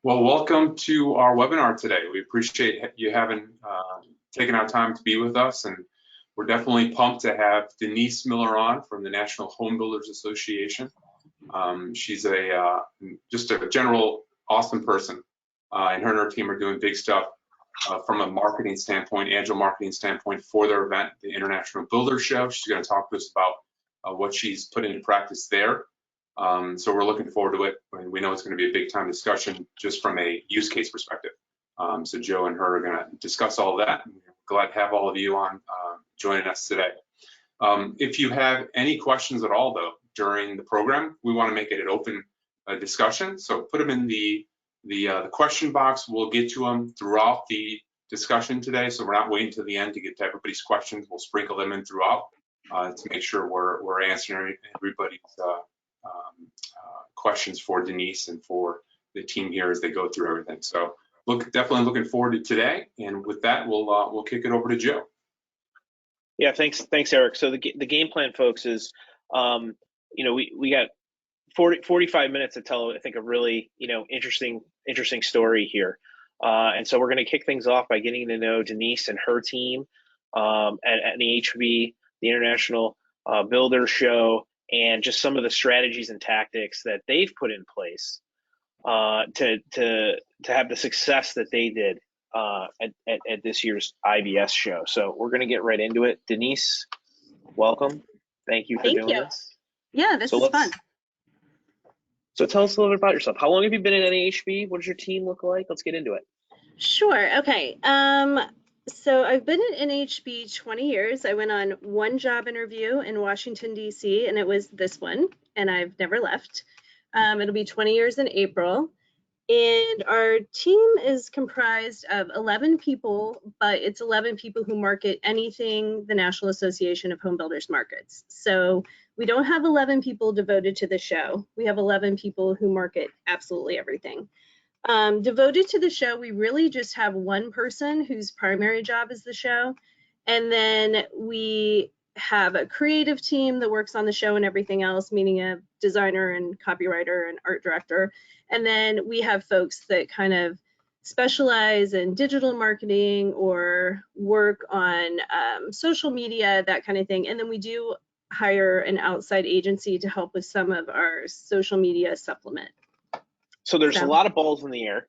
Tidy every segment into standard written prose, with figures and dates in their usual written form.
Well, welcome to our webinar today. We appreciate you having taken our time to be with us, and we're definitely pumped to have Denise Miller on from the National Home Builders Association. She's just a general awesome person, and her and her team are doing big stuff from a marketing standpoint, agile marketing standpoint for their event, the International Builders Show. She's going to talk to us about what she's put into practice there. So we're looking forward to it. We know it's going to be a big time discussion just from a use case perspective. So Joe and her are going to discuss all of that. We're glad to have all of you on joining us today. If you have any questions at all, though, during the program, we want to make it an open discussion. So put them in the question box. We'll get to them throughout the discussion today. So we're not waiting till the end to get to everybody's questions. We'll sprinkle them in throughout to make sure we're answering everybody's questions for Denise and for the team here as they go through everything. So definitely looking forward to today. And with that, we'll kick it over to Joe. Yeah, thanks, Eric. So the game plan, folks, is we got 45 minutes to tell, I think, a really interesting story here. And so we're going to kick things off by getting to know Denise and her team at NAHB, the International Builder Show, and just some of the strategies and tactics that they've put in place to have the success that they did at this year's IBS show. So we're going to get right into it. Denise, welcome. Thank you for doing this. Yeah, this is fun. So tell us a little bit about yourself. How long have you been at NAHB? What does your team look like? Let's get into it. Sure. Okay. So I've been at NAHB 20 years. I went on one job interview in Washington, D.C., and it was this one, and I've never left. It'll be 20 years in April. And our team is comprised of 11 people, but it's 11 people who market anything the National Association of Home Builders markets. So we don't have 11 people devoted to the show. We have 11 people who market absolutely everything. Devoted to the show, we really just have one person whose primary job is the show. And then we have a creative team that works on the show and everything else, meaning a designer and copywriter and art director. And then we have folks that kind of specialize in digital marketing or work on social media, that kind of thing. And then we do hire an outside agency to help with some of our social media supplement. So there's a lot of balls in the air.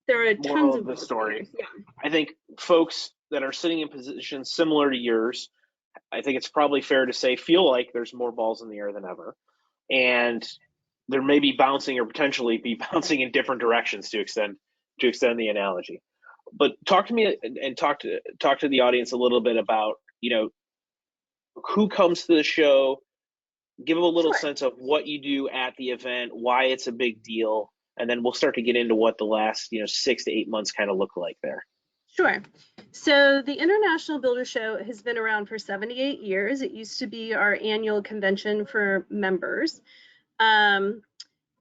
There are tons of the balls story. Yeah. I think folks that are sitting in positions similar to yours, I think it's probably fair to say, feel like there's more balls in the air than ever. And there may be bouncing or potentially be bouncing in different directions to extend the analogy. But talk to me and talk to the audience a little bit about, who comes to the show, give them a little sense of what you do at the event, why it's a big deal, and then we'll start to get into what the last 6 to 8 months kind of look like there. Sure. So the International Builder Show has been around for 78 years. It used to be our annual convention for members. And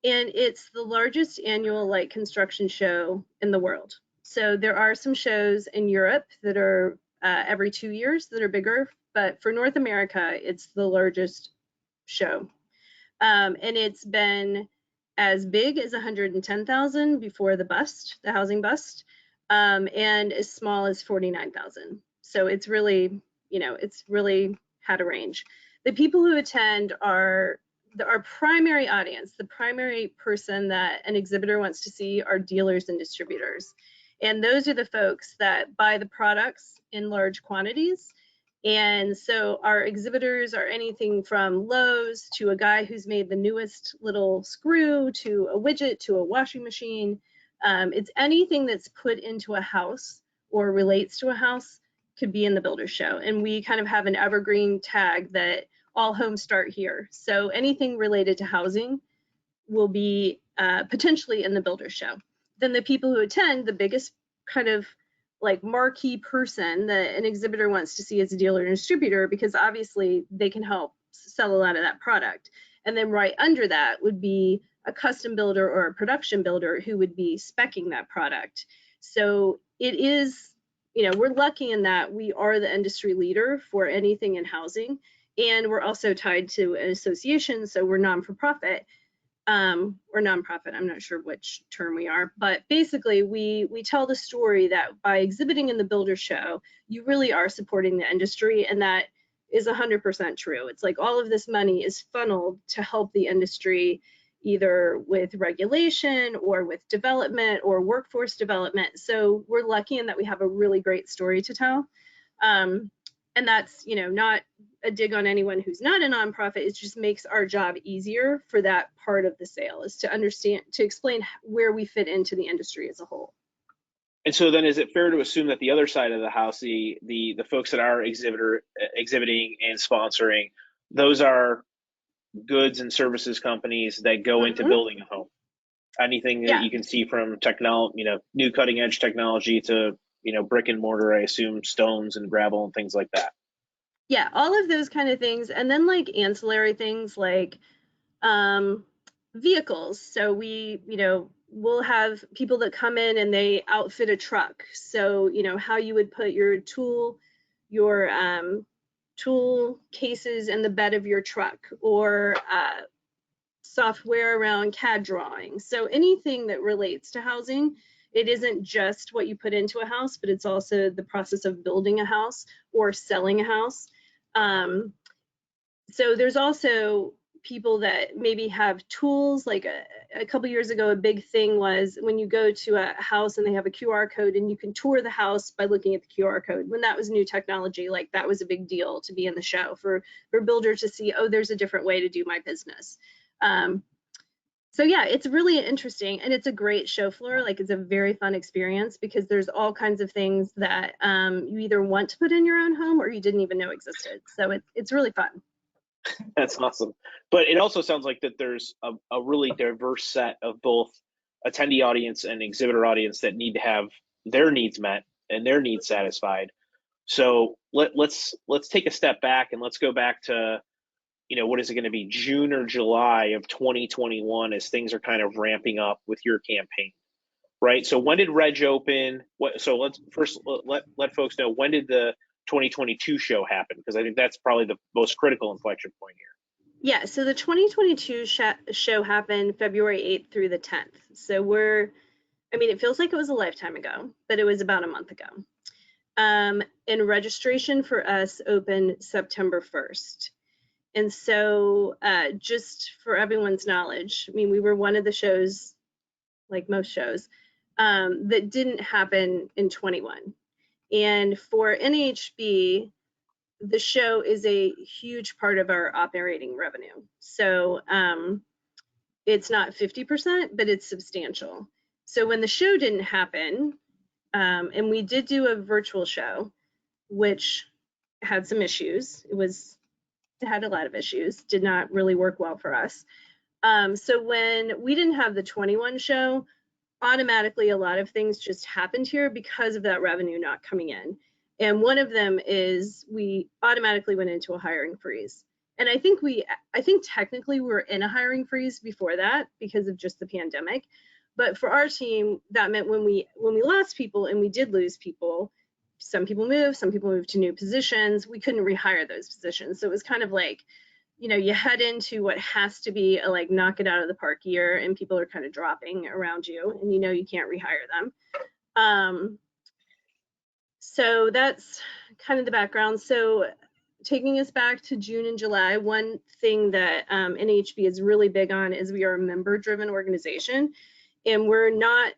it's the largest annual light construction show in the world. So there are some shows in Europe that are every 2 years that are bigger, but for North America, it's the largest show. And it's been as big as 110,000 before the housing bust, and as small as 49,000. So it's really, it's really had a range. The people who attend are our primary audience. The primary person that an exhibitor wants to see are dealers and distributors. And those are the folks that buy the products in large quantities. And so our exhibitors are anything from Lowe's to a guy who's made the newest little screw to a widget to a washing machine. It's anything that's put into a house or relates to a house could be in the Builder Show. And we kind of have an evergreen tag that all homes start here. So anything related to housing will be potentially in the Builder Show. Then the people who attend, the biggest kind of like marquee person that an exhibitor wants to see as a dealer and distributor, because obviously they can help sell a lot of that product. And then right under that would be a custom builder or a production builder who would be speccing that product. So it is, we're lucky in that we are the industry leader for anything in housing. And we're also tied to an association, so we're non-for-profit. or nonprofit, I'm not sure which term we are, but basically we tell the story that by exhibiting in the Builder Show, you really are supporting the industry, and that is 100% true. It's like all of this money is funneled to help the industry, either with regulation or with development or workforce development. So we're lucky in that we have a really great story to tell. And that's, you know, not a dig on anyone who's not a nonprofit. It just makes our job easier for that part of the sale, is to understand, to explain where we fit into the industry as a whole. And so then, is it fair to assume that the other side of the house, the folks that are exhibiting and sponsoring, those are goods and services companies that go into building a home? Anything that you can see from technology, you know, new cutting edge technology to, you know, brick and mortar, I assume stones and gravel and things like that. Yeah, all of those kind of things. And then like ancillary things like vehicles. So we, you know, we'll have people that come in and they outfit a truck. So, you know, how you would put your tool cases in the bed of your truck, or software around CAD drawing. So anything that relates to housing, it isn't just what you put into a house, but it's also the process of building a house or selling a house. So there's also people that maybe have tools. Like a couple years ago, a big thing was when you go to a house and they have a QR code and you can tour the house by looking at the QR code. When that was new technology, like that was a big deal to be in the show for builders to see, oh, there's a different way to do my business. So yeah, it's really interesting, and it's a great show floor. Like, it's a very fun experience because there's all kinds of things that you either want to put in your own home or you didn't even know existed. So it's really fun. That's awesome. But it also sounds like that there's a really diverse set of both attendee audience and exhibitor audience that need to have their needs met and their needs satisfied. So let's take a step back and let's go back to, you know, what is it going to be, June or July of 2021, as things are kind of ramping up with your campaign, right? So when did Reg open? So let's first let folks know, when did the 2022 show happen? Because I think that's probably the most critical inflection point here. Yeah, so the 2022 show happened February 8th through the 10th. So I mean, it feels like it was a lifetime ago, but it was about a month ago. And registration for us opened September 1st. And so just for everyone's knowledge, I mean, we were one of the shows, like most shows, that didn't happen in 21. And for NAHB, the show is a huge part of our operating revenue. So it's not 50%, but it's substantial. So when the show didn't happen, and we did do a virtual show, which had some issues. It had a lot of issues, did not really work well for us. So when we didn't have the 21 show, automatically a lot of things just happened here because of that revenue not coming in. And one of them is we automatically went into a hiring freeze. And I think technically we were in a hiring freeze before that because of just the pandemic. But for our team, that meant when we lost people, and we did lose people, some people moved to new positions, we couldn't rehire those positions. So it was kind of like, you know, you head into what has to be a like knock it out of the park year, and people are kind of dropping around you, and you know you can't rehire them. So that's kind of the background. So taking us back to June and July, one thing that NAHB is really big on is we are a member-driven organization, and we're not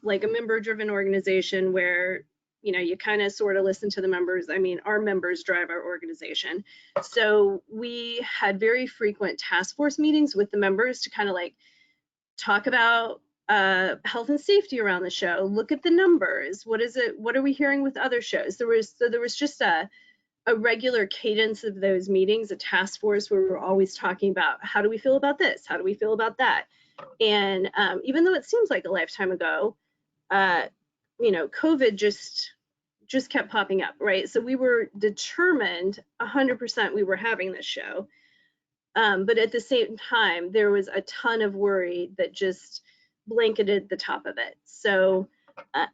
like a member-driven organization where, you know, you kind of sort of listen to the members. I mean, our members drive our organization. So we had very frequent task force meetings with the members to kind of like talk about health and safety around the show, look at the numbers. What are we hearing with other shows? There was just a regular cadence of those meetings, a task force where we were always talking about, how do we feel about this? How do we feel about that? And even though it seems like a lifetime ago, you know, COVID just kept popping up, right? So we were determined 100% we were having this show. But at the same time, there was a ton of worry that just blanketed the top of it. So,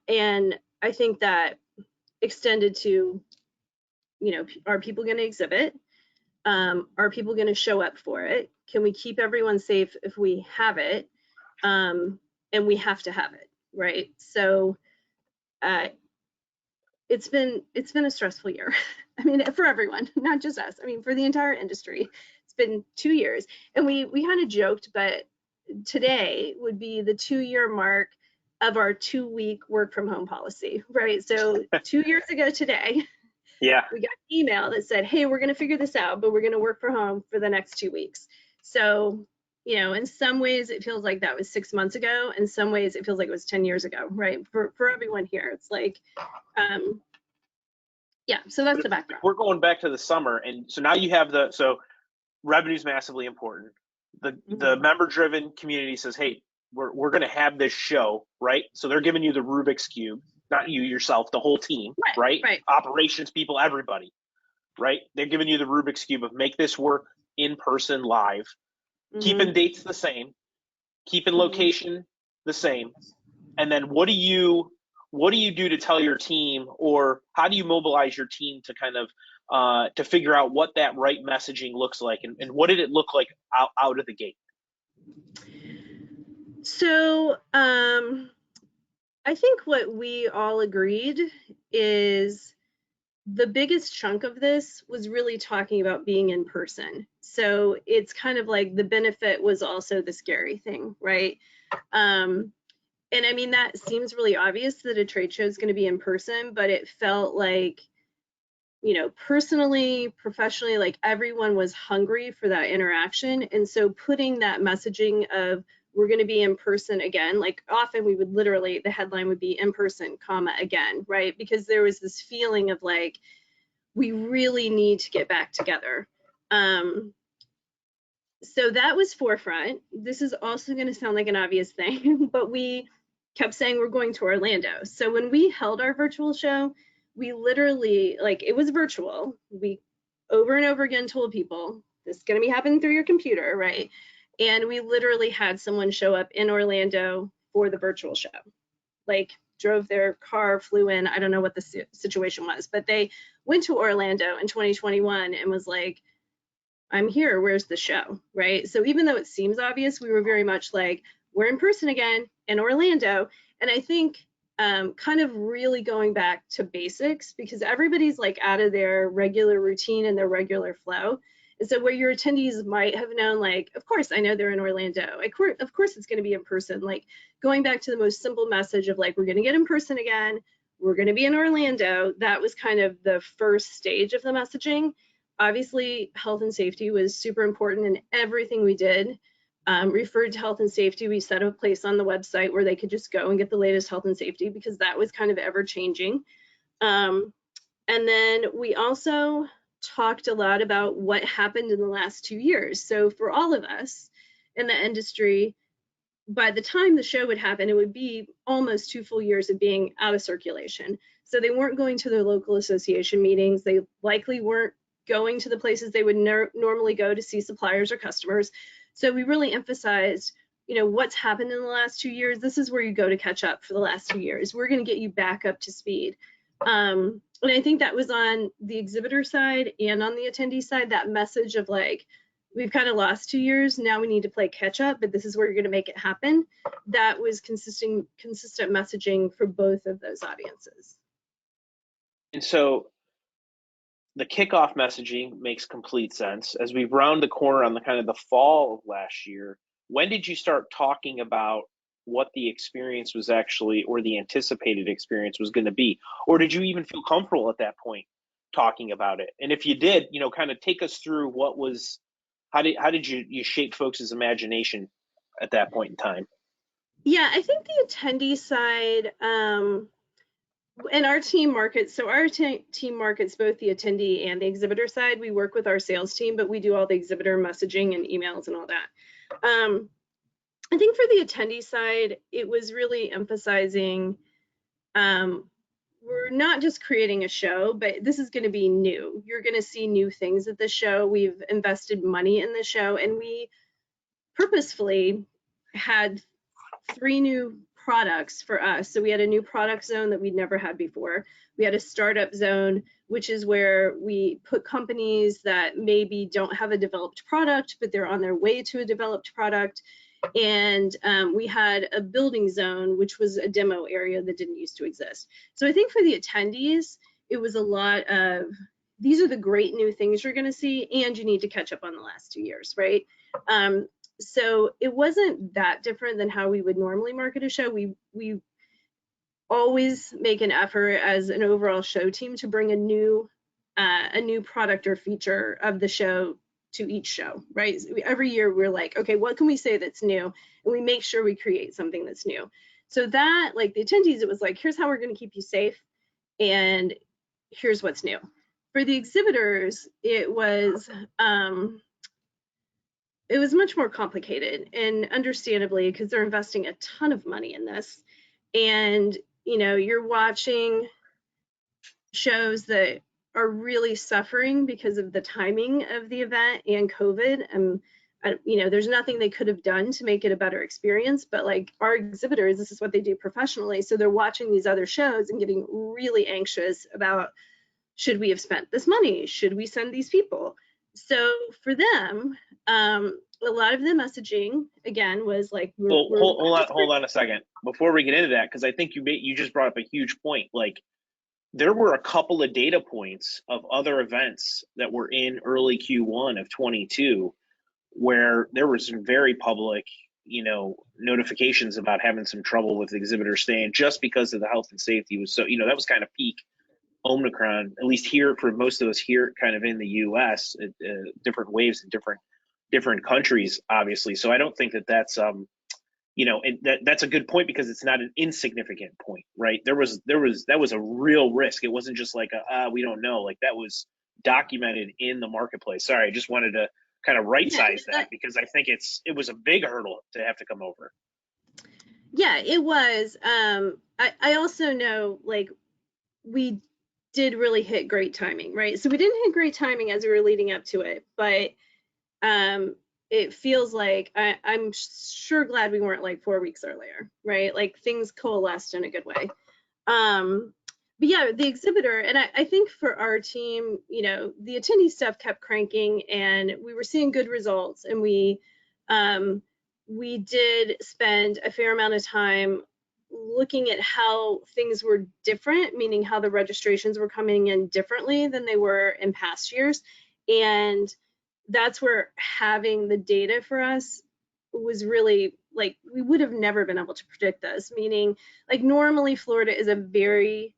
and I think that extended to, you know, are people going to exhibit? Are people going to show up for it? Can we keep everyone safe if we have it? And we have to have it, right? So it's been a stressful year. I mean, for everyone, not just us. I mean, for the entire industry, it's been 2 years. And we kind of joked, but today would be the 2-year mark of our 2-week work from home policy, right? So 2 years ago today, Yeah. we got an email that said, hey, we're going to figure this out, but we're going to work from home for the next 2 weeks. So, you know, in some ways it feels like that was 6 months ago. In some ways it feels like it was 10 years ago, right? For everyone here, it's like, yeah, so that's the background. We're going back to the summer. And so now you have so revenue's massively important. The member-driven community says, hey, we're going to have this show, right? So they're giving you the Rubik's Cube, not you yourself, the whole team, right? Operations people, everybody, right? They're giving you the Rubik's Cube of make this work in person, live, keeping dates the same, keeping location the same, and then what do you do to tell your team, or how do you mobilize your team to kind of to figure out what that right messaging looks like, and what did it look like out of the gate? So I think what we all agreed is the biggest chunk of this was really talking about being in person. So it's kind of like the benefit was also the scary thing, right? And I mean, that seems really obvious that a trade show is going to be in person, but it felt like, you know, personally, professionally, like everyone was hungry for that interaction. And so putting that messaging of we're going to be in person again, like often we would literally, the headline would be in person, comma, again, right? Because there was this feeling of like, we really need to get back together. So that was forefront. This is also going to sound like an obvious thing, but we kept saying we're going to Orlando. So when we held our virtual show, we literally, like, it was virtual. We over and over again told people this is going to be happening through your computer, right? And we literally had someone show up in Orlando for the virtual show, like drove their car, flew in. I don't know what the situation was, but they went to Orlando in 2021 and was like, I'm here, where's the show, right? So even though it seems obvious, we were very much like, we're in person again in Orlando. And I think kind of really going back to basics, because everybody's like out of their regular routine and their regular flow. And so where your attendees might have known, like, of course, I know they're in Orlando. Of course, it's going to be in person. Like going back to the most simple message of like, we're going to get in person again. We're going to be in Orlando. That was kind of the first stage of the messaging. Obviously, health and safety was super important in everything we did. Referred to health and safety. We set up a place on the website where they could just go and get the latest health and safety, because that was kind of ever changing. And then we also talked a lot about what happened in the last 2 years. So for all of us in the industry, by the time the show would happen, it would be almost 2 full years of being out of circulation. So they weren't going to their local association meetings. They likely weren't going to the places they would normally go to see suppliers or customers. So we really emphasized, you know, what's happened in the last 2 years. This is where you go to catch up for the last 2 years. We're going to get you back up to speed. And I think that was on the exhibitor side and on the attendee side, that message of like, we've kind of lost 2 years. Now we need to play catch up, but this is where you're going to make it happen. That was consistent messaging for both of those audiences. And so the kickoff messaging makes complete sense. As we round the corner on the kind of the fall of last year, when did you start talking about what the experience was actually, or the anticipated experience was going to be? Or did you even feel comfortable at that point talking about it? And if you did, you know, kind of take us through what was, how did you shape folks' imagination at that point in time? Yeah, I think the attendee side, and our team markets, so our team markets both the attendee and the exhibitor side. We work with our sales team, but we do all the exhibitor messaging and emails and all that. I think for the attendee side, it was really emphasizing we're not just creating a show, but this is going to be new. You're going to see new things at the show. We've invested money in the show, and we purposefully had 3 new products for us. So we had a new product zone that we'd never had before. We had a startup zone. which is where we put companies that maybe don't have a developed product, but they're on their way to a developed product. And we had a building zone, which was a demo area that didn't used to exist. So I think for the attendees, it was a lot of, these are the great new things you're going to see, and you need to catch up on the last 2 years, right? So it wasn't that different than how we would normally market a show. We always make an effort as an overall show team to bring a new product or feature of the show to each show, right? Every year we're like, okay, what can we say that's new? And we make sure we create something that's new. So that, like the attendees, it was like, here's how we're going to keep you safe, and here's what's new. For the exhibitors, it was much more complicated, and understandably, because they're investing a ton of money in this. And, you know, you're watching shows that are really suffering because of the timing of the event and COVID. And, you know, there's nothing they could have done to make it a better experience, but like our exhibitors, this is what they do professionally. So they're watching these other shows and getting really anxious about, should we have spent this money? Should we send these people? So for them, a lot of the messaging again was like, hold on a second before we get into that, because I think you just brought up a huge point. Like, there were a couple of data points of other events that were in early Q1 of 22 where there was some very public, you know, notifications about having some trouble with exhibitors staying just because of the health and safety was so, you know, that was kind of peak Omicron, at least here for most of us here kind of in the US, different waves in different countries, obviously. So I don't think that that's, you know, that's a good point, because it's not an insignificant point, right? That was a real risk. It wasn't just like we don't know, like that was documented in the marketplace. Sorry, I just wanted to kind of right size that, because I think it was a big hurdle to have to come over. Yeah, it was. I also know, like, we did really hit great timing, right? So we didn't hit great timing as we were leading up to it, but it feels like I'm sure glad we weren't like 4 weeks earlier, right? Like things coalesced in a good way. But yeah, the exhibitor, and I think for our team, you know, the attendee stuff kept cranking, and we were seeing good results, and we did spend a fair amount of time looking at how things were different, meaning how the registrations were coming in differently than they were in past years. And that's where having the data for us was really, like, we would have never been able to predict this, meaning like normally Florida is a very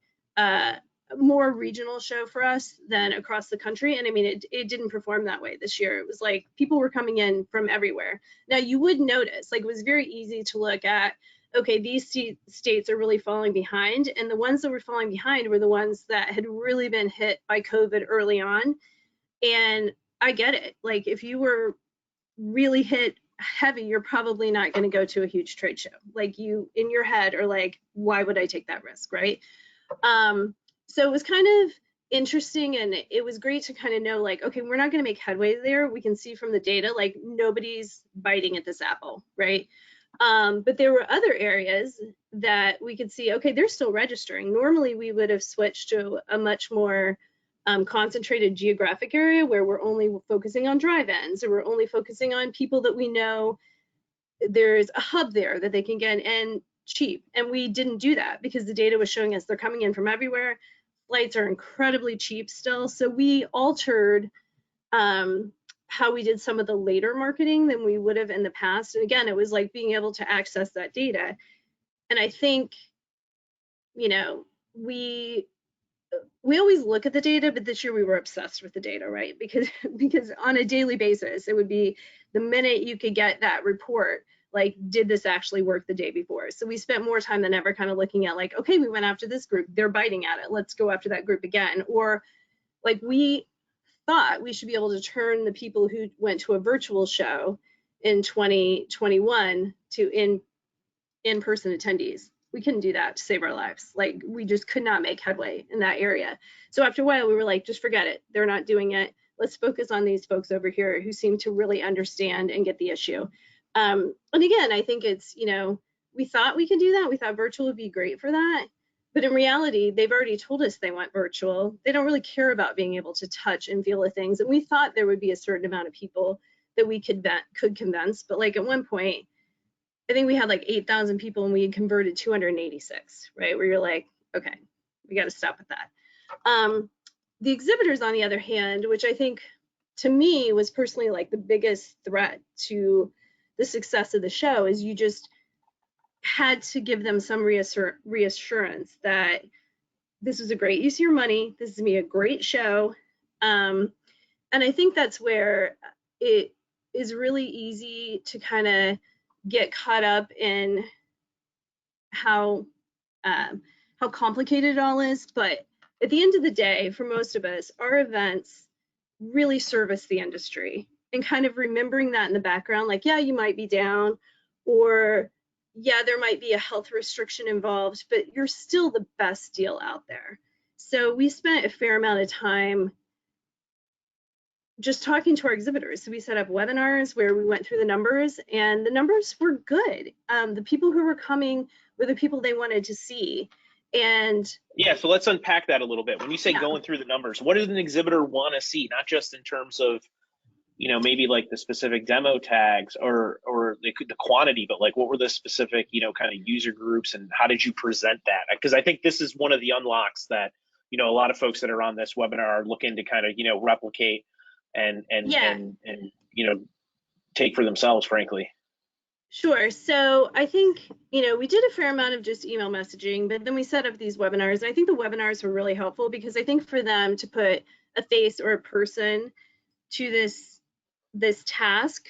more regional show for us than across the country. And I mean, it didn't perform that way this year. It was like people were coming in from everywhere. Now you would notice, like, it was very easy to look at, okay, these states are really falling behind. And the ones that were falling behind were the ones that had really been hit by COVID early on. And I get it. Like, if you were really hit heavy, you're probably not going to go to a huge trade show. Like, you in your head are like, why would I take that risk, right? So it was kind of interesting, and it was great to kind of know, like, okay, we're not going to make headway there. We can see from the data, like, nobody's biting at this apple, right? But there were other areas that we could see, okay, they're still registering. Normally we would have switched to a much more concentrated geographic area where we're only focusing on drive-ins, or we're only focusing on people that we know there's a hub there that they can get in cheap. And we didn't do that because the data was showing us they're coming in from everywhere. Flights are incredibly cheap still. So we altered how we did some of the later marketing than we would have in the past. And again, it was like being able to access that data. And I think, you know, we always look at the data, but this year we were obsessed with the data, right? Because on a daily basis, it would be the minute you could get that report, like, did this actually work the day before? So we spent more time than ever kind of looking at, like, okay, we went after this group, they're biting at it, let's go after that group again. Or like, we thought we should be able to turn the people who went to a virtual show in 2021 to in-person attendees. We couldn't do that to save our lives. Like, we just could not make headway in that area. So after a while, we were like, just forget it. They're not doing it. Let's focus on these folks over here who seem to really understand and get the issue. And again, I think it's, you know, we thought we could do that. We thought virtual would be great for that. But in reality, they've already told us they want virtual. They don't really care about being able to touch and feel the things. And we thought there would be a certain amount of people that we could convince. But like at one point, I think we had like 8,000 people and we had converted 286, right? Where you're like, okay, we got to stop with that. The exhibitors, on the other hand, which I think to me was personally like the biggest threat to the success of the show, is you just had to give them some reassurance that this was a great use of your money, this is gonna be a great show. And I think that's where it is really easy to kind of get caught up in how complicated it all is. But at the end of the day, for most of us, our events really service the industry, and kind of remembering that in the background, like, yeah, you might be down, or yeah, there might be a health restriction involved, but you're still the best deal out there. So we spent a fair amount of time just talking to our exhibitors. So we set up webinars where we went through the numbers, and the numbers were good. The people who were coming were the people they wanted to see. And yeah, so let's unpack that a little bit. When you say going through the numbers, what does an exhibitor want to see? Not just in terms of, you know, maybe like the specific demo tags or the quantity, but like what were the specific, you know, kind of user groups, and how did you present that? Because I think this is one of the unlocks that, you know, a lot of folks that are on this webinar are looking to kind of, you know, replicate and you know, take for themselves, frankly. Sure. So I think, you know, we did a fair amount of just email messaging, but then we set up these webinars. And I think the webinars were really helpful, because I think for them to put a face or a person to this task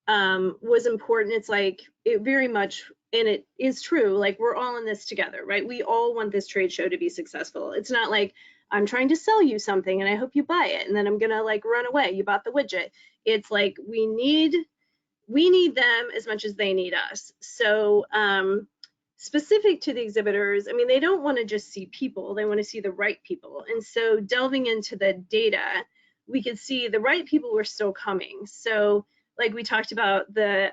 was important. It's like, it very much, and it is true, like we're all in this together, right? We all want this trade show to be successful. It's not like I'm trying to sell you something and I hope you buy it and then I'm gonna like run away, you bought the widget. It's like we need them as much as they need us. So specific to the exhibitors, I mean, they don't want to just see people, they want to see the right people. And so delving into the data, we could see the right people were still coming. So like we talked about, the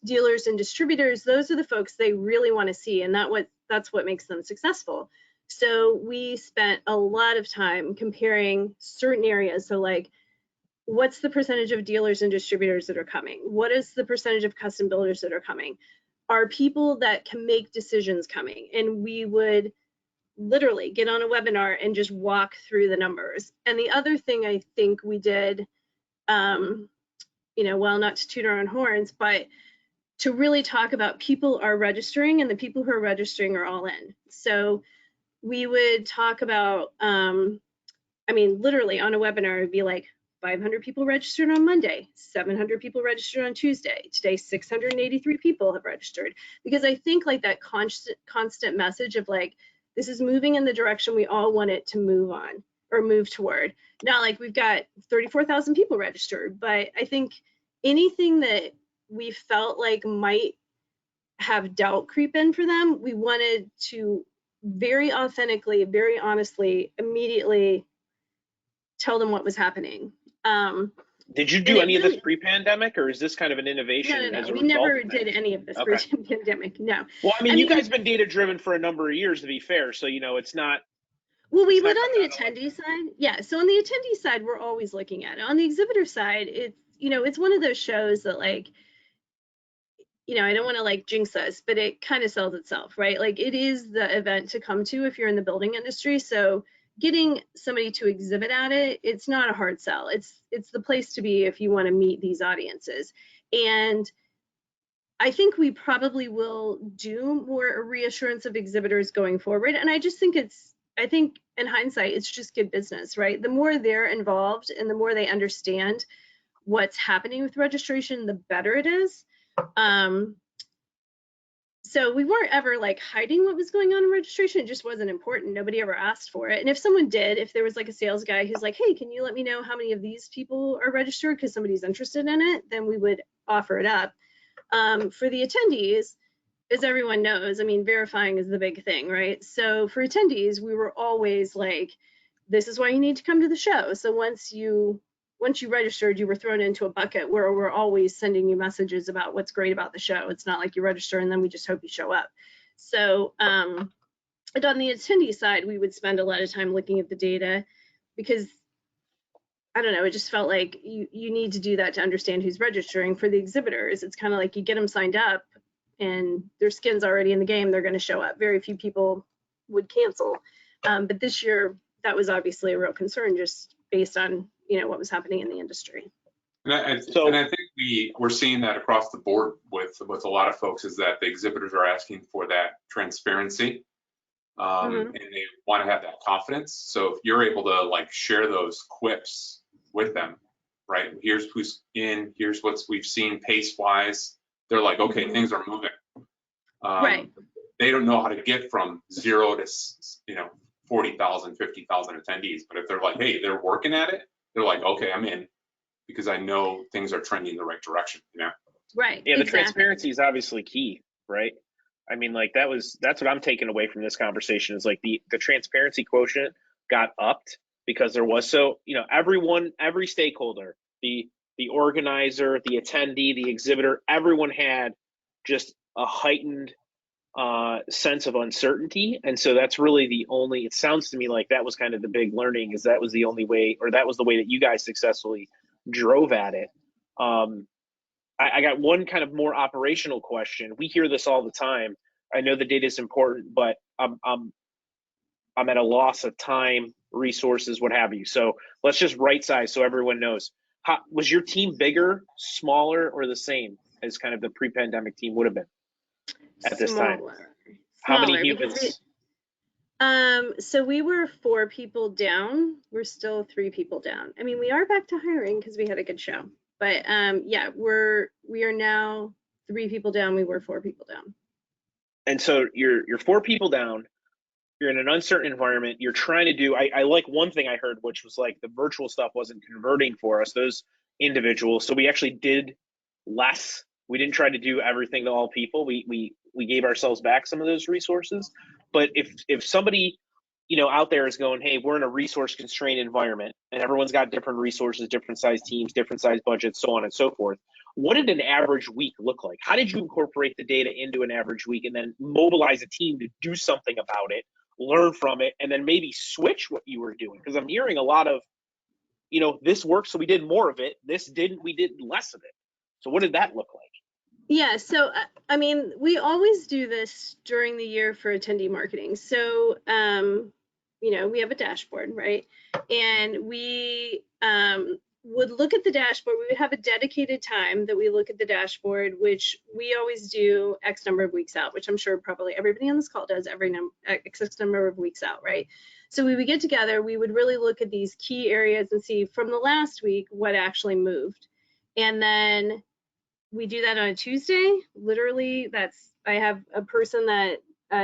dealers and distributors, those are the folks they really want to see, and that's what makes them successful. So we spent a lot of time comparing certain areas. So like, what's the percentage of dealers and distributors that are coming? What is the percentage of custom builders that are coming? Are people that can make decisions coming? And we would literally get on a webinar and just walk through the numbers. And the other thing I think we did, you know, well, not to toot our own horns, but to really talk about people are registering, and the people who are registering are all in. So we would talk about, I mean, literally on a webinar, it'd be like 500 people registered on Monday, 700 people registered on Tuesday. Today, 683 people have registered. Because I think like that constant message of like, this is moving in the direction we all want it to move on or move toward. Not like we've got 34,000 people registered, but I think anything that we felt like might have doubt creep in for them, we wanted to very authentically, very honestly, immediately tell them what was happening. Did you do any of this pre-pandemic, or is this kind of an innovation? No. We never did any of this pre-pandemic. No. Well, I mean, you guys have been data driven for a number of years, to be fair. So, you know, it's not. Well, we would on the attendee side. Yeah. So on the attendee side, we're always looking at it. On the exhibitor side, it's, you know, it's one of those shows that like, you know, I don't want to like jinx us, but it kind of sells itself, right? Like it is the event to come to if you're in the building industry. So getting somebody to exhibit at it, it's not a hard sell. It's the place to be if you want to meet these audiences. And I think we probably will do more reassurance of exhibitors going forward. And I just think I think in hindsight, it's just good business, right? The more they're involved and the more they understand what's happening with registration, the better it is. So we weren't ever like hiding what was going on in registration. It just wasn't important. Nobody ever asked for it. And if someone did, if there was like a sales guy who's like, hey, can you let me know how many of these people are registered because somebody's interested in it, then we would offer it up. For the attendees, as everyone knows, I mean, verifying is the big thing, right? So for attendees, we were always like, this is why you need to come to the show. So once you registered, you were thrown into a bucket where we're always sending you messages about what's great about the show. It's not like you register and then we just hope you show up. So And on the attendee side, we would spend a lot of time looking at the data because, I don't know, it just felt like you need to do that to understand who's registering. For the exhibitors, it's kind of like you get them signed up and their skin's already in the game, they're going to show up. Very few people would cancel. But this year, that was obviously a real concern just based on, what was happening in the industry. And I think we're seeing that across the board with a lot of folks, is that the exhibitors are asking for that transparency, and they want to have that confidence. So if you're able to like share those quips with them, right? Here's who's in, here's what we've seen pace wise. They're like, okay, things are moving. Right. They don't know how to get from 0 to 40,000, 50,000 attendees, but if they're like, hey, they're working at it, they're like, okay, I'm in, because I know things are trending in the right direction, Right. Yeah, the exactly. transparency is obviously key, right? I mean, like that's what I'm taking away from this conversation is like the transparency quotient got upped because there was every stakeholder, the organizer, the attendee, the exhibitor, everyone had just a heightened sense of uncertainty. And so that's really it sounds to me like that was kind of the big learning, is that was the only way, or that was the way that you guys successfully drove at it. I got one kind of more operational question. We hear this all the time. I know the data is important, but I'm at a loss of time, resources, what have you. So let's just right size so everyone knows. Was your team bigger, smaller, or the same as kind of the pre-pandemic team would have been at this time? How many humans? So we were 4 people down. We're still 3 people down. I mean, we are back to hiring because we had a good show. But yeah, we are now 3 people down. We were 4 people down. And so you're 4 people down. You're in an uncertain environment. You're trying to do. I like one thing I heard, which was like the virtual stuff wasn't converting for us, those individuals. So we actually did less. We didn't try to do everything to all people. We gave ourselves back some of those resources. But if somebody out there is going, hey, we're in a resource constrained environment and everyone's got different resources, different size teams, different size budgets, so on and so forth. What did an average week look like? How did you incorporate the data into an average week and then mobilize a team to do something about it, learn from it, and then maybe switch what you were doing? Because I'm hearing a lot of, this worked, so we did more of it. This didn't, we did less of it. So what did that look like? Yeah, so I mean, we always do this during the year for attendee marketing. So, we have a dashboard, right? And we would look at the dashboard. We would have a dedicated time that we look at the dashboard, which we always do X number of weeks out, which I'm sure probably everybody on this call does X number of weeks out, right? So we would get together, we would really look at these key areas and see from the last week what actually moved. And then we do that on a Tuesday. Literally, I have a person that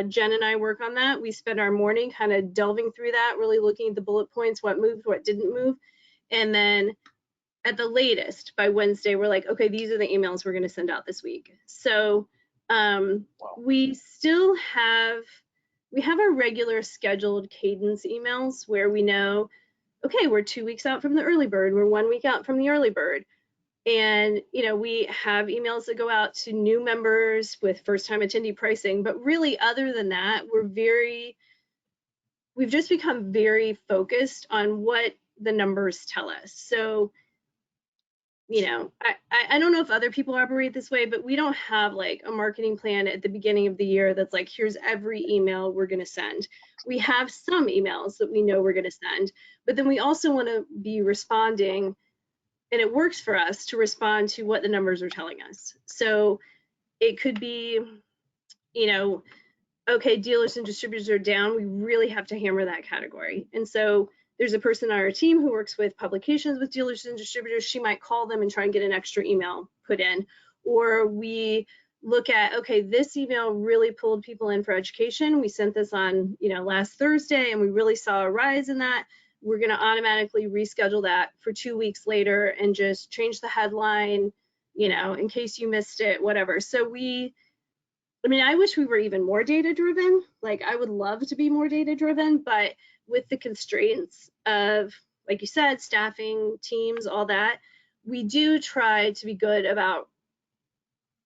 Jen and I work on that. We spend our morning kind of delving through that, really looking at the bullet points, what moved, what didn't move. And then at the latest, by Wednesday, we're like, okay, these are the emails we're going to send out this week. So we still have our regular scheduled cadence emails where we know, okay, we're 2 weeks out from the early bird. We're 1 week out from the early bird. And, we have emails that go out to new members with first-time attendee pricing. But really, other than that, we've just become very focused on what the numbers tell us. So, I don't know if other people operate this way, but we don't have like a marketing plan at the beginning of the year that's like, here's every email we're going to send. We have some emails that we know we're going to send, but then we also want to be responding. And it works for us to respond to what the numbers are telling us. So it could be, okay, dealers and distributors are down. We really have to hammer that category. And so there's a person on our team who works with publications with dealers and distributors. She might call them and try and get an extra email put in. Or we look at, okay, this email really pulled people in for education. We sent this on, last Thursday, and we really saw a rise in that. We're going to automatically reschedule that for 2 weeks later and just change the headline, in case you missed it, whatever. So I wish we were even more data driven. Like, I would love to be more data driven, but with the constraints of, like you said, staffing, teams, all that, we do try to be good about,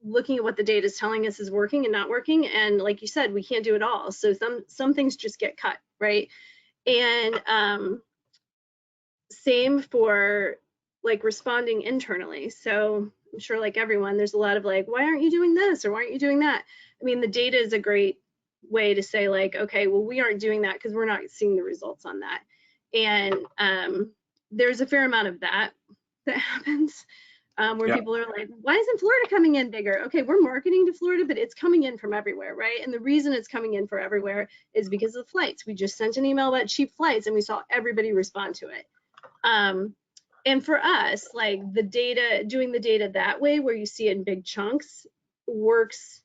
looking at what the data is telling us is working and not working. And like you said, we can't do it all. So some things just get cut, right? And same for like responding internally. So I'm sure like everyone, there's a lot of like, why aren't you doing this or why aren't you doing that? I mean, the data is a great way to say like, okay, well, we aren't doing that because we're not seeing the results on that. And there's a fair amount of that happens where people are like, why isn't Florida coming in bigger? Okay, we're marketing to Florida, but it's coming in from everywhere, right? And the reason it's coming in from everywhere is because of the flights. We just sent an email about cheap flights and we saw everybody respond to it. And for us, like the data, doing the data that way where you see it in big chunks works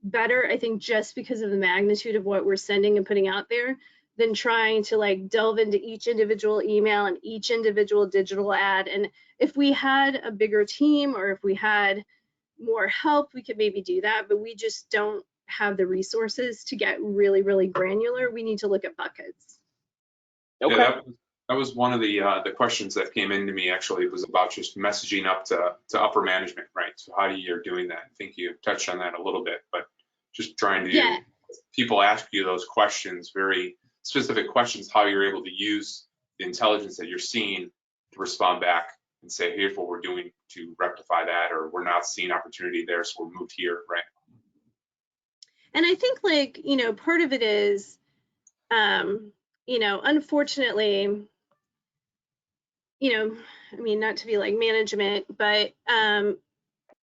better, I think, just because of the magnitude of what we're sending and putting out there than trying to like delve into each individual email and each individual digital ad. And if we had a bigger team or if we had more help, we could maybe do that, but we just don't have the resources to get really, really granular. We need to look at buckets. Okay. Yeah, that was one of the questions that came into me. Actually, it was about just messaging up to upper management, right? So how you're doing that? I think you touched on that a little bit, but just trying to people ask you those questions, very specific questions, how you're able to use the intelligence that you're seeing to respond back and say, here's what we're doing to rectify that, or we're not seeing opportunity there, so we're moved here, right? And I think like, you know, part of it is, you know, unfortunately, you know, I mean, not to be like management, but,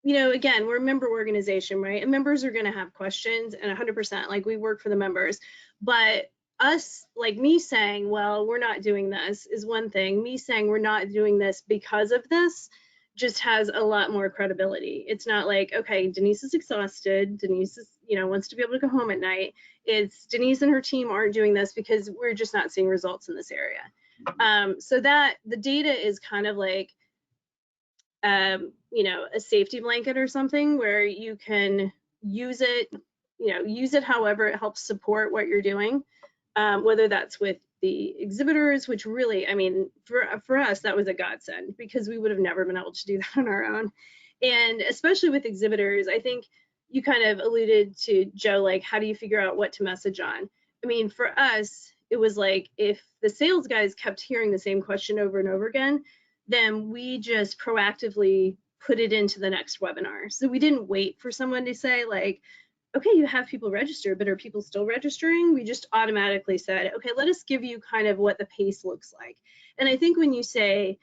you know, again, we're a member organization, right? And members are going to have questions and 100%, like we work for the members, but us, like me saying, well, we're not doing this is one thing. Me saying we're not doing this because of this just has a lot more credibility. It's not like, okay, Denise is exhausted. Denise is, you know, wants to be able to go home at night. It's Denise and her team aren't doing this because we're just not seeing results in this area. So that the data is kind of like, you know, a safety blanket or something where you can use it, you know, use it however it helps support what you're doing, whether that's with the exhibitors, which really, I mean, for us, that was a godsend because we would have never been able to do that on our own. And especially with exhibitors, I think you kind of alluded to, Joe, like, how do you figure out what to message on? I mean, for us, it was like if the sales guys kept hearing the same question over and over again, then we just proactively put it into the next webinar. So we didn't wait for someone to say like, okay, you have people register, but are people still registering? We just automatically said, okay, let us give you kind of what the pace looks like. And I think when you say,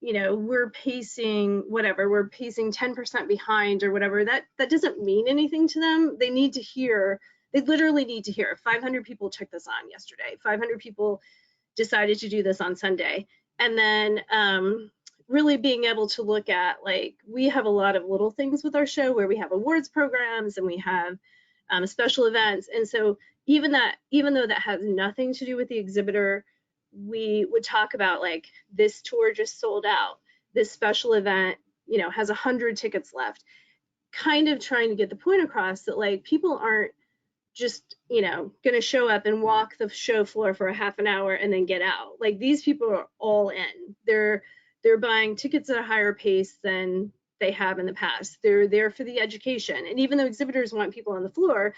you know, we're pacing whatever, we're pacing 10% behind or whatever, that doesn't mean anything to them. They need to hear, they literally need to hear 500 people took this on yesterday. 500 people decided to do this on Sunday. And then really being able to look at, like, we have a lot of little things with our show where we have awards programs and we have special events. And so even though that has nothing to do with the exhibitor, we would talk about like, this tour just sold out. This special event, you know, has 100 tickets left. Kind of trying to get the point across that like people aren't just, you know, going to show up and walk the show floor for a half an hour and then get out. Like these people are all in. They're buying tickets at a higher pace than they have in the past. They're there for the education. And even though exhibitors want people on the floor,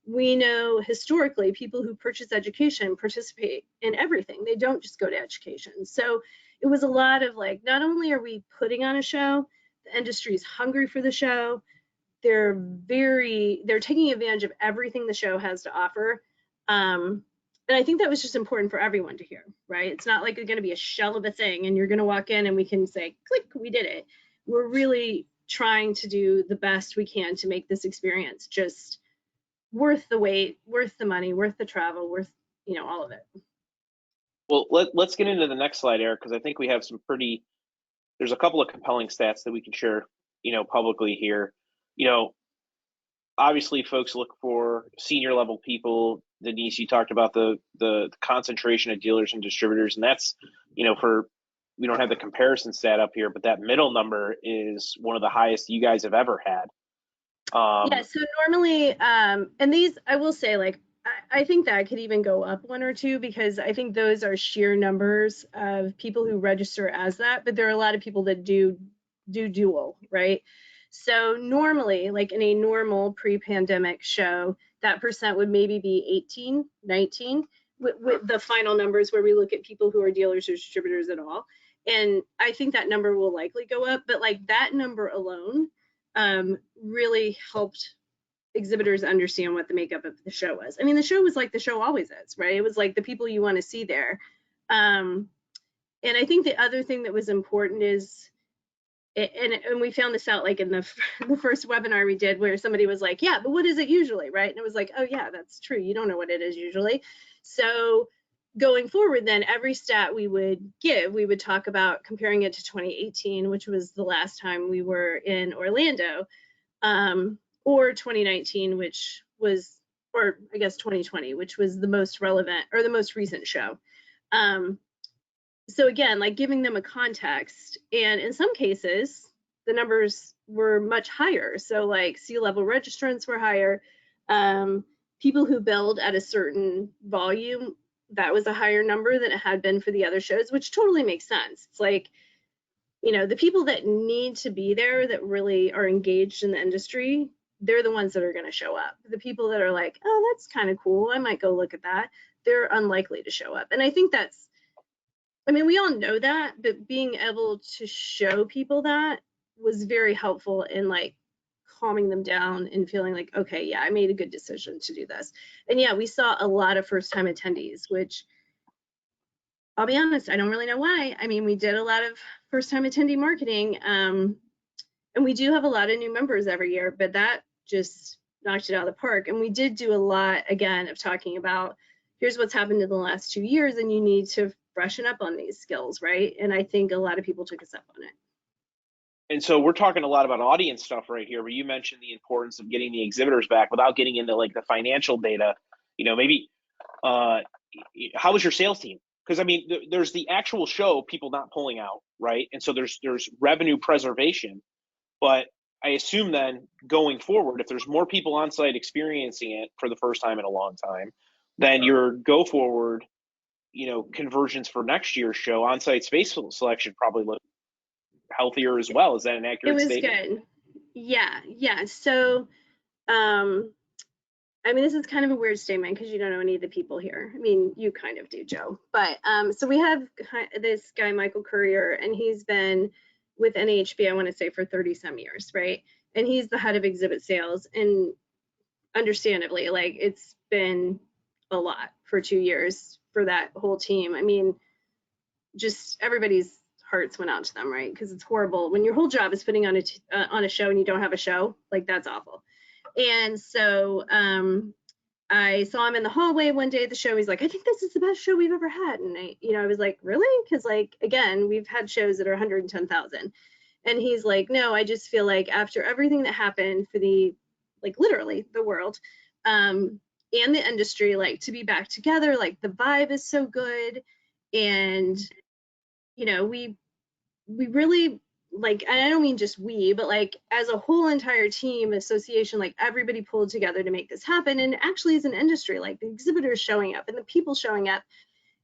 we know historically people who purchase education participate in everything. They don't just go to education. So it was a lot of like, not only are we putting on a show, the industry is hungry for the show. They're taking advantage of everything the show has to offer. And I think that was just important for everyone to hear, right? It's not like it's going to be a shell of a thing and you're going to walk in and we can say, click, we did it. We're really trying to do the best we can to make this experience just worth the wait, worth the money, worth the travel, worth, you know, all of it. Well, let's get into the next slide, Eric, because I think we have some there's a couple of compelling stats that we can share, you know, publicly here. You know, obviously folks look for senior level people. Denise, you talked about the concentration of dealers and distributors, and that's, you know, we don't have the comparison stat up here, but that middle number is one of the highest you guys have ever had. Yeah, so normally, and these, I will say, like, I think that could even go up one or two because I think those are sheer numbers of people who register as that, but there are a lot of people that do dual, right? So normally, like in a normal pre-pandemic show, that percent would maybe be 18, 19, with the final numbers where we look at people who are dealers or distributors at all. And I think that number will likely go up, but like that number alone really helped exhibitors understand what the makeup of the show was. I mean, the show was like the show always is, right? It was like the people you want to see there. And I think the other thing that was important is, and we found this out like in the first webinar we did, where somebody was like, yeah, but what is it usually, right? And it was like, oh yeah, that's true. You don't know what it is usually. So going forward, then every stat we would give, we would talk about comparing it to 2018, which was the last time we were in Orlando, or 2019, which was, or I guess 2020, which was the most relevant or the most recent show. So again, like giving them a context, and in some cases, the numbers were much higher. So like C-level registrants were higher. People who billed at a certain volume, that was a higher number than it had been for the other shows, which totally makes sense. It's like, you know, the people that need to be there, that really are engaged in the industry, they're the ones that are going to show up. The people that are like, oh, that's kind of cool, I might go look at that, they're unlikely to show up. And I think that's, I mean, we all know that, but being able to show people that was very helpful in like calming them down and feeling like, okay, yeah, I made a good decision to do this. And yeah, we saw a lot of first-time attendees, which I'll be honest, I don't really know why. I mean, we did a lot of first-time attendee marketing, and we do have a lot of new members every year, but that just knocked it out of the park. And we did do a lot, again, of talking about, here's what's happened in the last 2 years, and you need to freshen up on these skills, right? And I think a lot of people took us up on it. And so we're talking a lot about audience stuff right here, but you mentioned the importance of getting the exhibitors back without getting into like the financial data. You know, maybe how was your sales team? Because I mean, there's the actual show, people not pulling out, right? And so there's revenue preservation, but I assume then going forward, if there's more people on site experiencing it for the first time in a long time, then your go forward, you know, conversions for next year's show, on-site space selection probably look healthier as well. Is that an accurate statement? It was good. Yeah. So, I mean, this is kind of a weird statement because you don't know any of the people here. I mean, you kind of do, Joe. But so we have this guy, Michael Courier, and he's been with NAHB, I want to say, for 30 some years, right? And he's the head of exhibit sales. And understandably, like, it's been a lot for 2 years for that whole team. I mean, just everybody's hearts went out to them, right? Because it's horrible when your whole job is putting on a show and you don't have a show. Like, that's awful. And so I saw him in the hallway one day at the show. He's like, I think this is the best show we've ever had. And I was like, really? Because like, again, we've had shows that are 110,000. And he's like, no, I just feel like after everything that happened for literally the world and the industry, like, to be back together, like, the vibe is so good. And, you know, we really, like, and I don't mean just we, but like as a whole entire team, association, like everybody pulled together to make this happen. And actually as an industry, like the exhibitors showing up and the people showing up.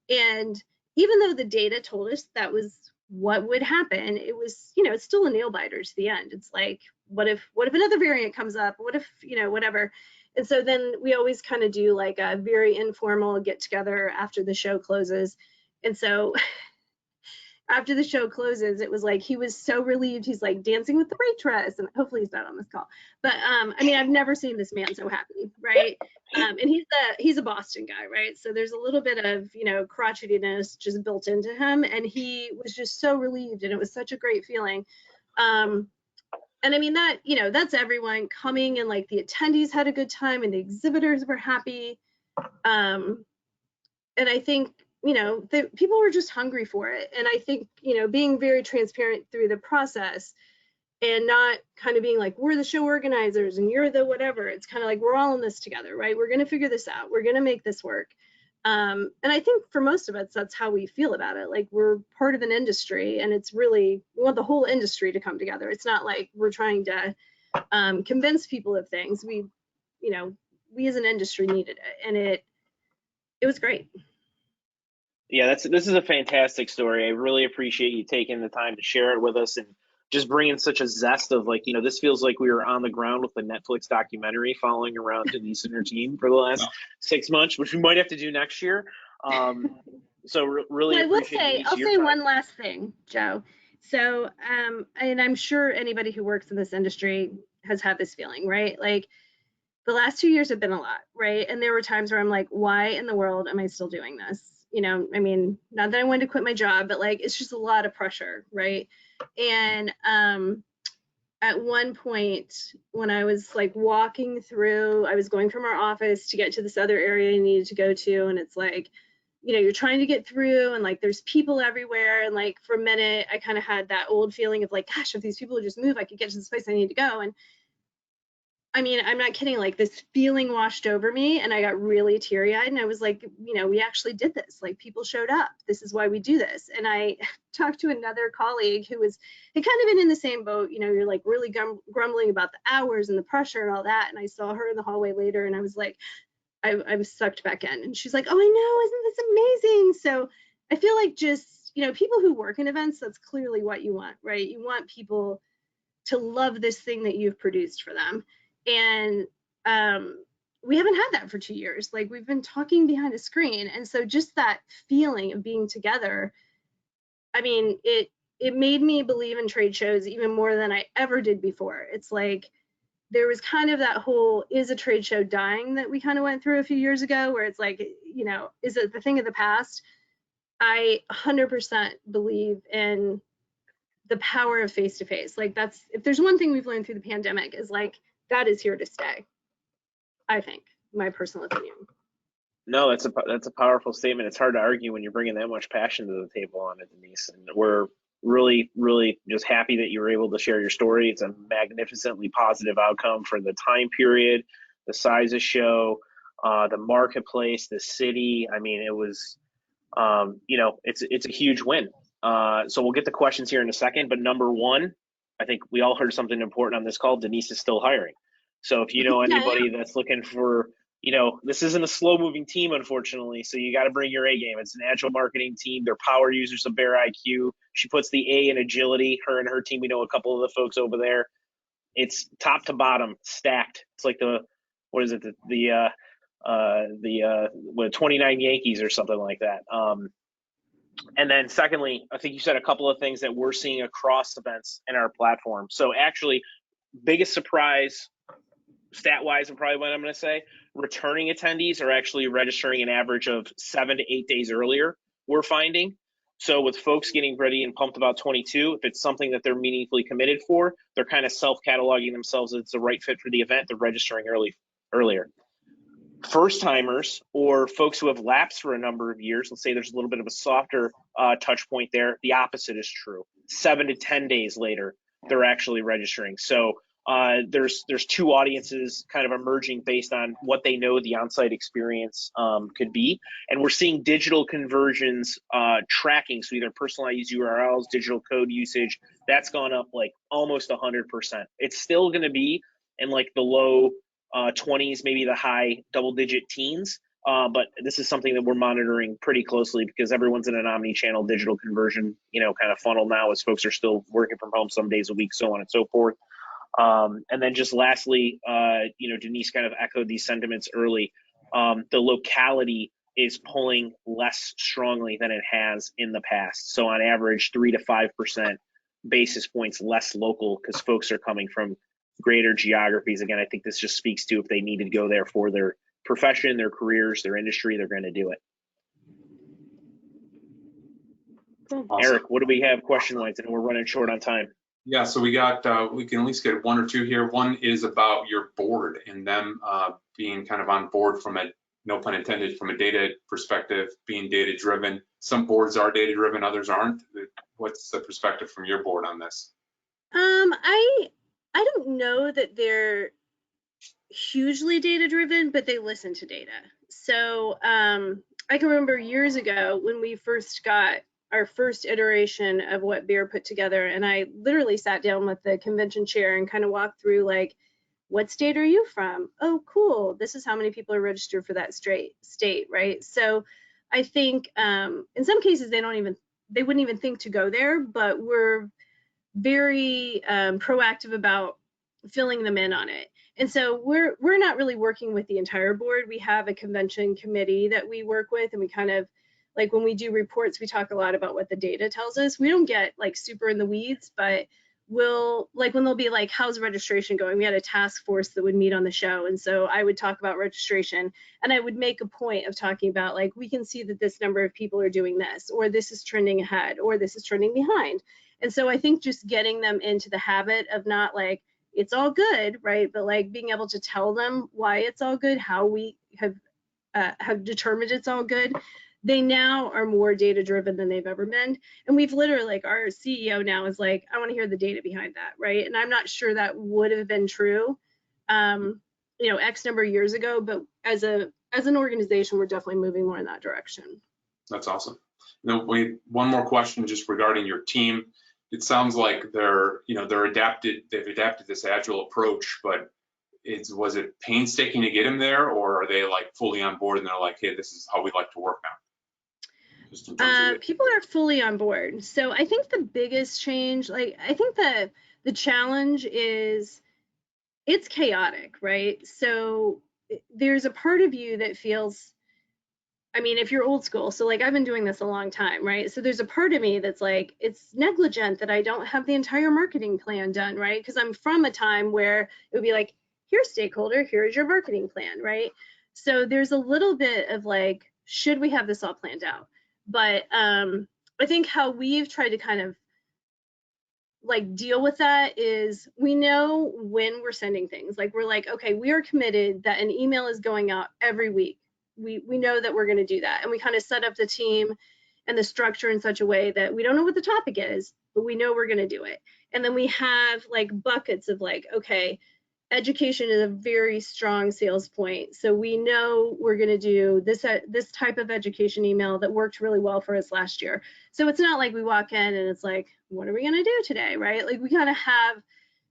And even though the data told us that was what would happen, it was, you know, it's still a nail biter to the end. It's like, what if another variant comes up? What if, you know, whatever. And so then we always kind of do like a very informal get together after the show closes. And so after the show closes, it was like he was so relieved. He's like dancing with the waitress, and hopefully he's not on this call. But I mean, I've never seen this man so happy, right? And he's a Boston guy, right? So there's a little bit of, you know, crotchetiness just built into him, and he was just so relieved, and it was such a great feeling. And I mean, that, you know, that's everyone coming, and like the attendees had a good time, and the exhibitors were happy. And I think, you know, people were just hungry for it. And I think, you know, being very transparent through the process and not kind of being like, we're the show organizers and you're the whatever. It's kind of like, we're all in this together, right? We're going to figure this out. We're going to make this work. And I think for most of us, that's how we feel about it. Like, we're part of an industry, and it's really, we want the whole industry to come together. It's not like we're trying to convince people of things. We, you know, we as an industry needed it, and it was great. Yeah, this is a fantastic story. I really appreciate you taking the time to share it with us. And just bringing such a zest of like, this feels like we were on the ground with the Netflix documentary following around Denise and her team for the last 6 months, which we might have to do next year. So really well, I will appreciate say, Denise, I'll your say time. one last thing, Joe. So, and I'm sure anybody who works in this industry has had this feeling, right? Like the last 2 years have been a lot, right? And there were times where I'm like, why in the world am I still doing this? I mean, not that I wanted to quit my job, but like, it's just a lot of pressure, right? And at one point when I was like walking through, I was going from our office to get to this other area I needed to go to, and it's like, you're trying to get through and like there's people everywhere, and like for a minute I kind of had that old feeling of like, gosh, if these people would just move, I could get to this place I need to go. And I mean, I'm not kidding, like this feeling washed over me and I got really teary-eyed, and I was like, we actually did this. Like people showed up. This is why we do this. And I talked to another colleague who had kind of been in the same boat. You're like really grumbling about the hours and the pressure and all that. And I saw her in the hallway later and I was like, I was sucked back in, and she's like, oh, I know, isn't this amazing? So I feel like just, people who work in events, that's clearly what you want, right? You want people to love this thing that you've produced for them. And we haven't had that for 2 years. Like we've been talking behind a screen. And so just that feeling of being together, I mean, it made me believe in trade shows even more than I ever did before. It's like, there was kind of that whole, is a trade show dying that we kind of went through a few years ago, where it's like, is it the thing of the past? I 100% believe in the power of face-to-face. Like if there's one thing we've learned through the pandemic, is like, that is here to stay, I think, my personal opinion. No, that's a powerful statement. It's hard to argue when you're bringing that much passion to the table on it, Denise. And we're really, really just happy that you were able to share your story. It's a magnificently positive outcome for the time period, the size of show, the marketplace, the city. I mean, it was, it's a huge win. So we'll get the questions here in a second. But number one, I think we all heard something important on this call. Denise is still hiring. So if you know anybody that's looking for, this isn't a slow moving team, unfortunately. So you got to bring your A game. It's an agile marketing team. They're power users of Bear IQ. She puts the A in agility. Her and her team, we know a couple of the folks over there. It's top to bottom stacked. It's like the 29 Yankees or something like that. And then secondly, I think you said a couple of things that we're seeing across events in our platform. So actually, biggest surprise stat-wise, and probably what I'm going to say, returning attendees are actually registering an average of 7 to 8 days earlier, we're finding. So with folks getting ready and pumped about 22, if it's something that they're meaningfully committed for, they're kind of self-cataloging themselves as it's the right fit for the event, they're registering earlier. First-timers or folks who have lapsed for a number of years, let's say there's a little bit of a softer touch point there, the opposite is true. 7 to 10 days later, they're actually registering. So there's two audiences kind of emerging based on what they know the on-site experience could be. And we're seeing digital conversions tracking, so either personalized URLs, digital code usage, that's gone up like almost 100%. It's still going to be in like the low 20s, maybe the high double-digit teens. But this is something that we're monitoring pretty closely because everyone's in an omni-channel digital conversion, kind of funnel now as folks are still working from home some days a week, so on and so forth. And then just lastly, Denise kind of echoed these sentiments early. The locality is pulling less strongly than it has in the past. So on average, 3 to 5% basis points less local because folks are coming from greater geographies. Again, I think this just speaks to if they needed to go there for their profession, their careers, their industry, they're going to do it. Awesome. Eric, what do we have question-wise? And we're running short on time. Yeah, so we can at least get one or two here. One is about your board and them being kind of on board from a, no pun intended, from a data perspective, being data-driven. Some boards are data-driven, others aren't. What's the perspective from your board on this? I don't know that they're hugely data-driven, but they listen to data. So I can remember years ago when we first got our first iteration of what Bear put together, and I literally sat down with the convention chair and kind of walked through like, what state are you from? Oh, cool. This is how many people are registered for that state, right? So I think in some cases they wouldn't even think to go there, but we're very proactive about filling them in on it. And so we're not really working with the entire board. We have a convention committee that we work with, and we kind of, like, when we do reports, we talk a lot about what the data tells us. We don't get like super in the weeds, but we'll, like, when they'll be like, how's registration going? We had a task force that would meet on the show. And so I would talk about registration, and I would make a point of talking about, like, we can see that this number of people are doing this, or this is trending ahead, or this is trending behind. And so I think just getting them into the habit of not like, it's all good, right? But like being able to tell them why it's all good, how we have determined it's all good. They now are more data driven than they've ever been. And we've literally, like, our CEO now is like, I want to hear the data behind that, right? And I'm not sure that would have been true, you know, X number of years ago, but as an organization, we're definitely moving more in that direction. That's awesome. Now, one more question just regarding your team. It sounds like they've adapted this agile approach, but was it painstaking to get them there, or are they like fully on board and they're like, hey, this is how we like to work now? Just in terms of people are fully on board. So I think the biggest change, like, I think the challenge is it's chaotic, right? So there's a part of you that feels, I mean, if you're old school, so like I've been doing this a long time, right? So there's a part of me that's like, it's negligent that I don't have the entire marketing plan done, right? Because I'm from a time where it would be like, here's stakeholder, here's your marketing plan, right? So there's a little bit of like, should we have this all planned out? But I think how we've tried to kind of like deal with that is we know when we're sending things. Like, we're like, okay, we are committed that an email is going out every week. We know that we're going to do that, and we kind of set up the team and the structure in such a way that we don't know what the topic is, but we know we're going to do it. And then we have like buckets of like, okay, education is a very strong sales point, so we know we're going to do this type of education email that worked really well for us last year. So it's not like we walk in and it's like, what are we going to do today, right? Like, we kind of have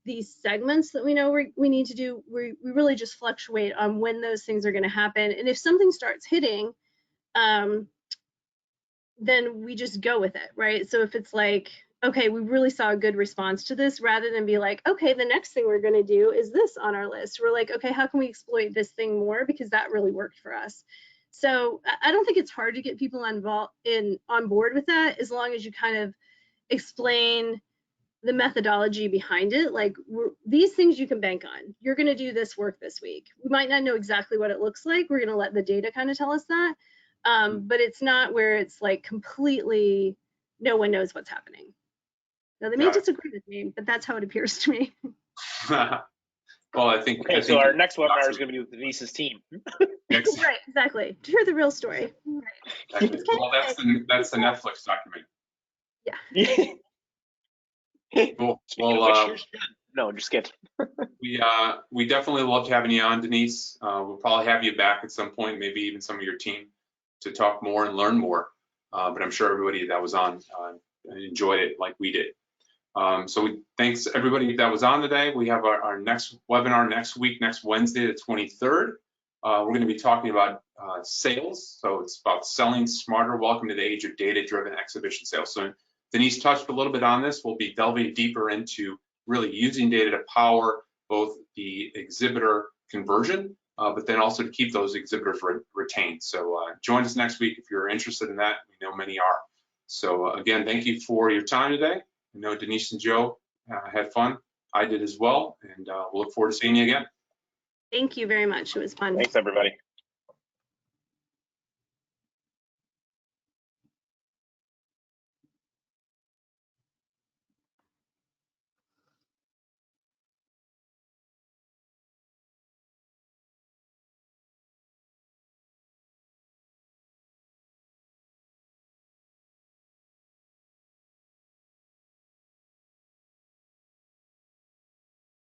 these segments that we know we need to do. We really just fluctuate on when those things are going to happen. And if something starts hitting, then we just go with it, right? So if it's like, okay, we really saw a good response to this, rather than be like, okay, the next thing we're going to do is this on our list. We're like, okay, how can we exploit this thing more, because that really worked for us. So I don't think it's hard to get people on board with that, as long as you kind of explain the methodology behind it. Like, these things you can bank on. You're going to do this work this week. We might not know exactly what it looks like. We're going to let the data kind of tell us that. But it's not where it's like completely no one knows what's happening. Now, they may disagree with me, but that's how it appears to me. Well, I think. Okay, so our next webinar is going to be with Denise's team. Right, exactly. To hear the real story. Right. Well, that's the Netflix document. Yeah. Cool. Well, no, just kidding. we definitely loved having you on, Denise. We'll probably have you back at some point, maybe even some of your team, to talk more and learn more. But I'm sure everybody that was on enjoyed it like we did. So thanks everybody that was on today. We have our next webinar next week, next Wednesday, the 23rd. We're going to be talking about sales. So it's about selling smarter. Welcome to the age of data-driven exhibition sales. So Denise touched a little bit on this. We'll be delving deeper into really using data to power both the exhibitor conversion, but then also to keep those exhibitors retained. So join us next week if you're interested in that. We know many are. So again, thank you for your time today. I know Denise and Joe had fun. I did as well, and we'll look forward to seeing you again. Thank you very much. It was fun. Thanks, everybody.